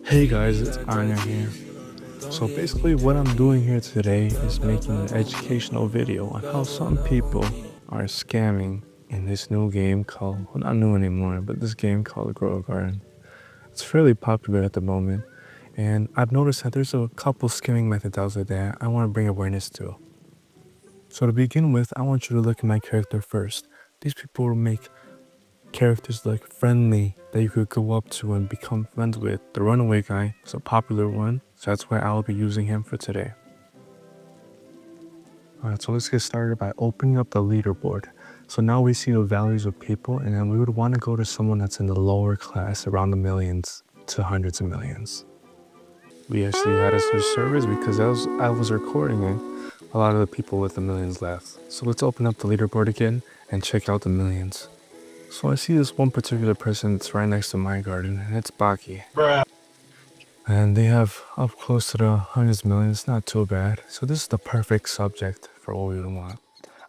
Hey guys, it's Anya here. So basically what I'm doing here today is making an educational video on how some people are scamming in this new game called, well, not new anymore, but this game called Grow Garden. It's fairly popular at the moment, and I've noticed that there's a couple scamming methods out there that I want to bring awareness to. So to begin with, I want you to look at my character first. These people will make characters like friendly that you could go up to and become friends with. The runaway guy is a popular one, so that's why I'll be using him for today. Alright, so let's get started by opening up the leaderboard. So now we see the values of people, and then we would want to go to someone that's in the lower class, around the millions to hundreds of millions. We actually had a switch servers because I was recording it. A lot of the people with the millions left. So let's open up the leaderboard again and check out the millions. So I see this one particular person that's right next to my garden, and it's Baki. Bruh. And they have up close to the hundreds of millions, not too bad. So this is the perfect subject for what we would want.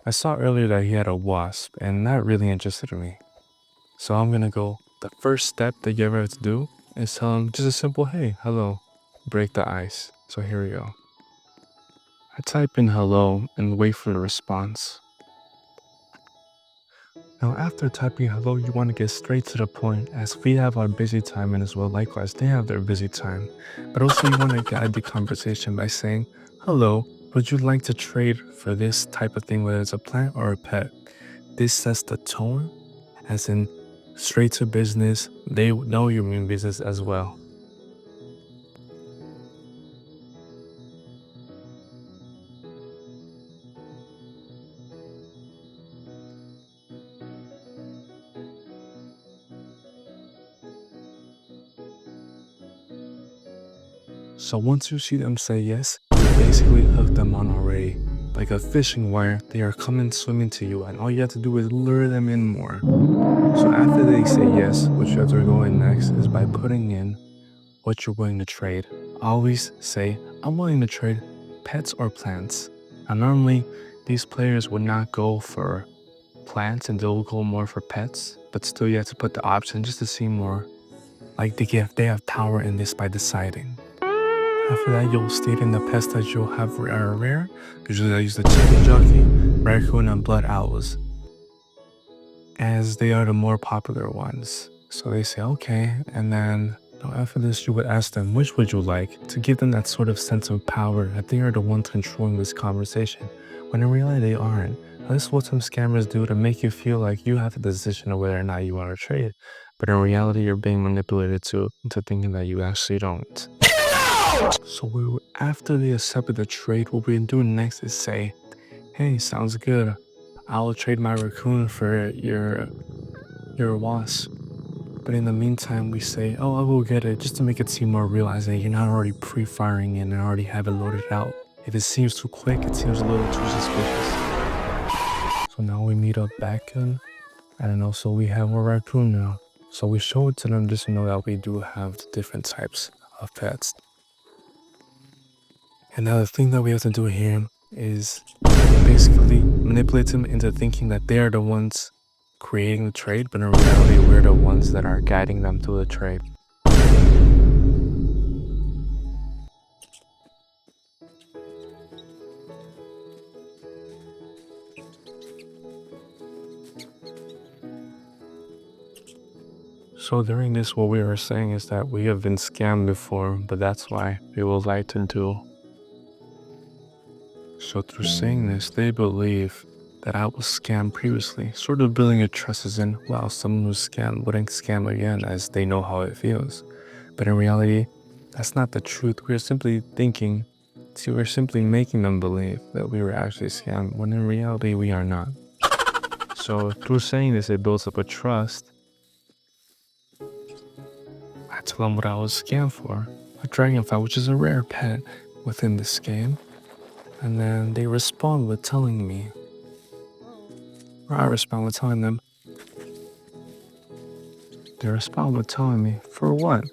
I saw earlier that he had a wasp, and that really interested me. So I'm gonna go, the first step that you ever have to do is tell him just a simple, hey, hello, break the ice. So here we go. I type in hello and wait for the response. Now after typing hello, you want to get straight to the point, as we have our busy time and as well likewise they have their busy time. But also you want to guide the conversation by saying, hello, would you like to trade for this type of thing, whether it's a plant or a pet? This sets the tone, as in straight to business. They know you mean business as well. So once you see them say yes, you basically hook them on already. Like a fishing wire, they are coming swimming to you, and all you have to do is lure them in more. So after they say yes, what you have to go in next is by putting in what you're willing to trade. Always say, I'm willing to trade pets or plants. And normally, these players would not go for plants and they'll go more for pets, but still you have to put the option just to see more. Like they have power in this by deciding. After that, you'll state in the pets that you'll have are rare. Usually I use the chicken jockey, raccoon, and blood owls, as they are the more popular ones. So they say, okay, and then after this, you would ask them, which would you like, to give them that sort of sense of power that they are the ones controlling this conversation, when in reality they aren't. Now, this is what some scammers do to make you feel like you have the decision of whether or not you want to trade, but in reality, you're being manipulated into thinking that you actually don't. So after they accepted the trade, what we can do next is say, hey, sounds good. I'll trade my raccoon for your wasp. But in the meantime, we say, oh, I will get it, just to make it seem more real, as in you're not already pre-firing it and already have it loaded out. If it seems too quick, it seems a little too suspicious. So now we meet up back in, and then also we have a raccoon now. So we show it to them just to know that we do have the different types of pets. And now the thing that we have to do here is basically manipulate them into thinking that they are the ones creating the trade, but in reality, we're the ones that are guiding them through the trade. So during this, what we were saying is that we have been scammed before, but that's why we will lie to do. So through saying this, they believe that I was scammed previously, sort of building a trust as in, well, someone who's scammed wouldn't scam again, as they know how it feels. But in reality, that's not the truth. We're simply thinking, see, we're simply making them believe that we were actually scammed, when in reality, we are not. So through saying this, it builds up a trust. I tell them what I was scammed for, a dragonfly, which is a rare pet within this game. And then they respond with telling me, or I respond with telling them. They respond with telling me, for what?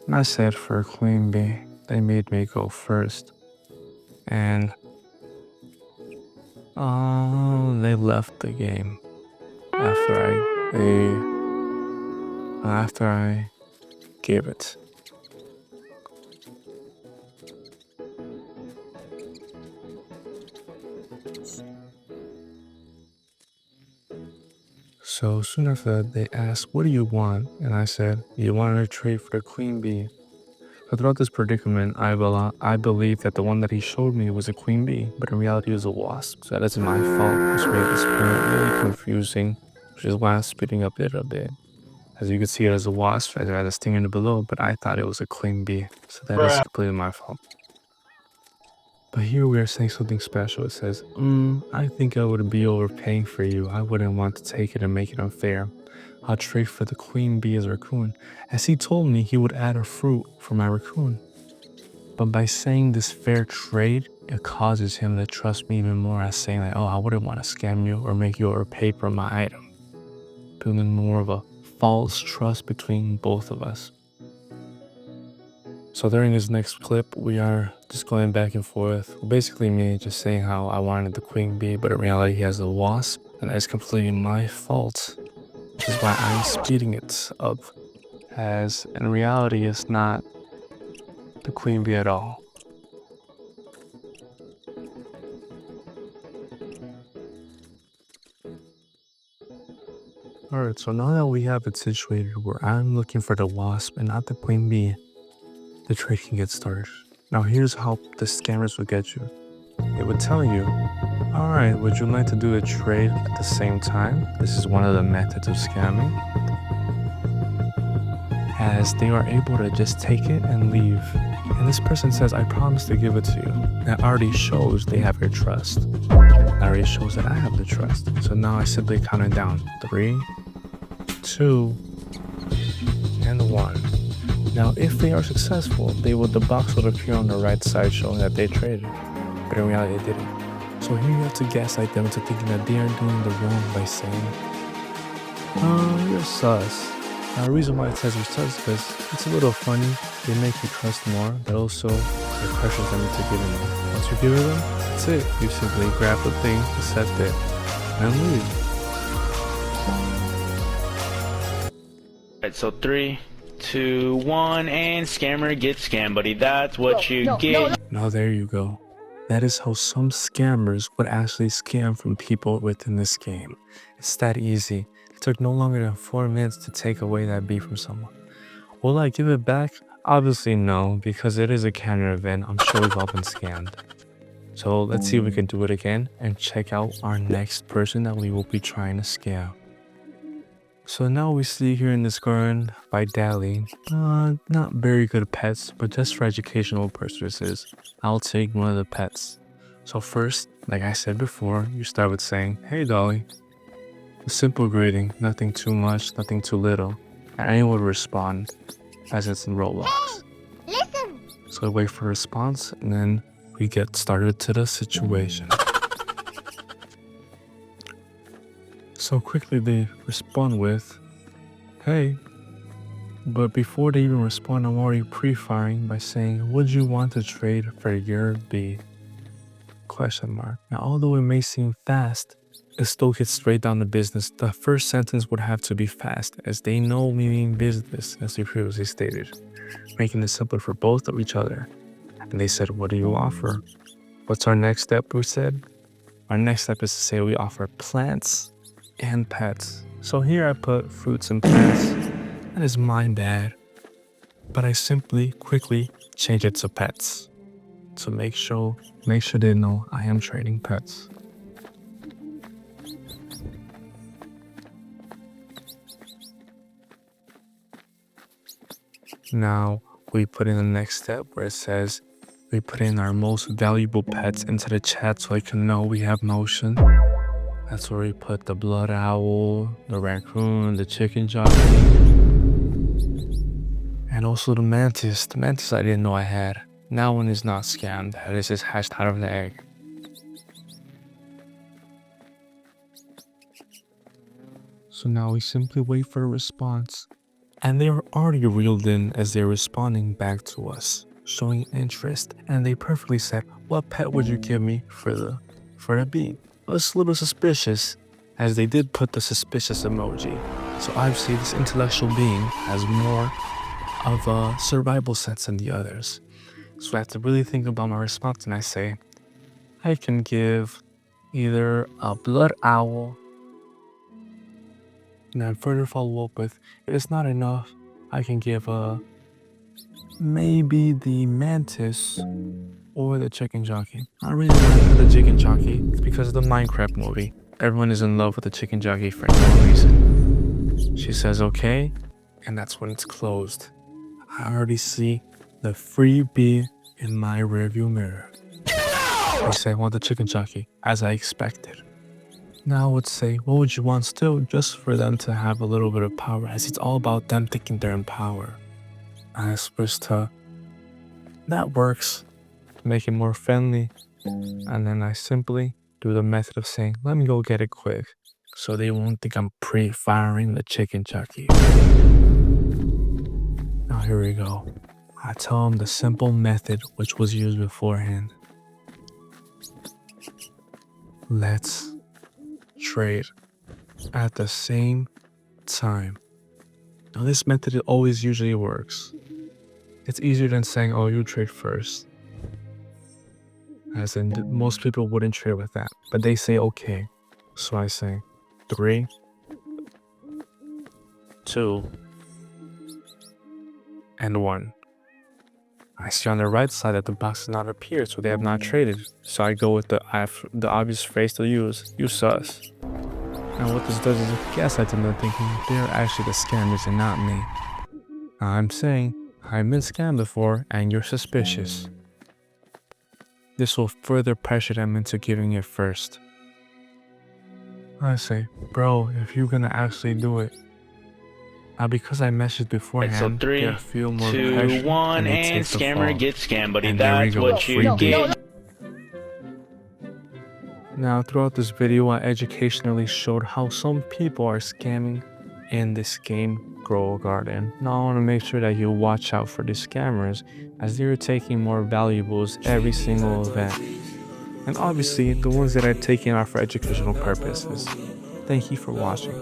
And I said, for a queen bee. They made me go first. And they left the game after I gave it. So soon after that, they asked, what do you want? And I said, you want to trade for the queen bee. So throughout this predicament, I believe that the one that he showed me was a queen bee, but in reality it was a wasp. So that isn't my fault. This made this really confusing, which is why I'm speeding up it a bit. As you can see, it as a wasp, as it had a sting in the below, but I thought it was a queen bee. So that is completely my fault. But here we are saying something special. It says, I think I would be overpaying for you. I wouldn't want to take it and make it unfair. I'll trade for the queen bee as raccoon, as he told me he would add a fruit for my raccoon. But by saying this fair trade, it causes him to trust me even more, as saying like, oh, I wouldn't want to scam you or make you overpay for my item. Building more of a false trust between both of us. So during this next clip, we are just going back and forth. Basically me just saying how I wanted the queen bee, but in reality he has a wasp, and that is completely my fault. Which is why I'm speeding it up, as in reality it's not the queen bee at all. Alright, so now that we have it situated where I'm looking for the wasp and not the queen bee, the trade can get started. Now here's how the scammers will get you. They would tell you, alright, would you like to do a trade at the same time? This is one of the methods of scamming, as they are able to just take it and leave. And this person says, I promise to give it to you. That already shows they have your trust. That already shows that I have the trust. So now I simply count it down. 3, 2, and 1. Now, if they are successful, the box will appear on the right side showing that they traded. But in reality, it didn't. So here you have to gaslight them into thinking that they are doing the wrong by saying, oh, you're sus. Now, the reason why it says you're sus is because it's a little funny. They make you trust more, but also it pressures them into giving them. Once you give it them, that's it. You simply grab the thing, accept it, and leave. Alright, so 3, 2, 1, and scammer gets scammed, buddy. That's what you get. Now there you go. That is how some scammers would actually scam from people within this game. It's that easy. It took no longer than 4 minutes to take away that bee from someone. Will I give it back? Obviously no, because it is a counter event. I'm sure we've all been scammed. So let's see if we can do it again and check out our next person that we will be trying to scam. So now we see here in this garden by Dally, not very good pets, but just for educational purposes, I'll take one of the pets. So first, like I said before, you start with saying, hey Dolly. A simple greeting, nothing too much, nothing too little, and anyone would respond, as it's in Roblox. Hey, listen. So we wait for a response, and then we get started to the situation. So quickly they respond with, hey. But before they even respond, I'm already pre-firing by saying, would you want to trade for your bee? Question mark. Now, although it may seem fast, it still gets straight down to business. The first sentence would have to be fast, as they know we mean business, as we previously stated, making it simpler for both of each other. And they said, what do you offer? What's our next step, we said? Our next step is to say we offer plants and pets. So here I put fruits and plants. That is my bad. But I simply quickly change it to pets. To make sure they know I am trading pets. Now we put in the next step where it says we put in our most valuable pets into the chat so I can know we have motion. That's where we put the blood owl, the raccoon, the chicken jockey, and also the mantis. The mantis I didn't know I had. That one is not scammed. That is just hatched out of the egg. So now we simply wait for a response. And they are already reeled in as they're responding back to us, showing interest. And they perfectly said, what pet would you give me for the bee? It was a little suspicious, as they did put the suspicious emoji. So obviously this intellectual being has more of a survival sense than the others. So I have to really think about my response, and I say, I can give either a blood owl And then further follow up with, if it's not enough, I can give maybe the mantis or the chicken jockey. I really like the chicken jockey. It's because of the Minecraft movie. Everyone is in love with the chicken jockey for no reason. She says okay, and that's when it's closed. I already see the freebie in my rearview mirror. They say I want the chicken jockey, as I expected. Now I would say, what would you want still, just for them to have a little bit of power, as it's all about them thinking they're in power. I switch to, that works, make it more friendly, and then I simply do the method of saying, let me go get it quick, so they won't think I'm pre-firing the chicken jockey. Now here we go. I tell them the simple method which was used beforehand. Let's trade at the same time. Now this method always usually works. It's easier than saying, oh, you trade first. As in, most people wouldn't trade with that, but they say okay. So I say 3, 2, and 1. I see on the right side that the box does not appear, so they have not traded. So I go with the obvious phrase to use, you sus. Now what this does is gaslight them into thinking they're actually the scammers and not me. Now I'm saying, I've been scammed before and you're suspicious. This will further pressure them into giving it first. I say, bro, if you're gonna actually do it. Now because I messaged beforehand, So 3, they feel more 2, pressure 1, and they and take the scammer fall. gets scammed, buddy. And there we That's go, what you get. Now throughout this video, I educationally showed how some people are scamming in this game, Grow a Garden. Now I want to make sure that you watch out for the scammers, as they're taking more valuables every single event. And obviously, the ones that are taken are for educational purposes. Thank you for watching.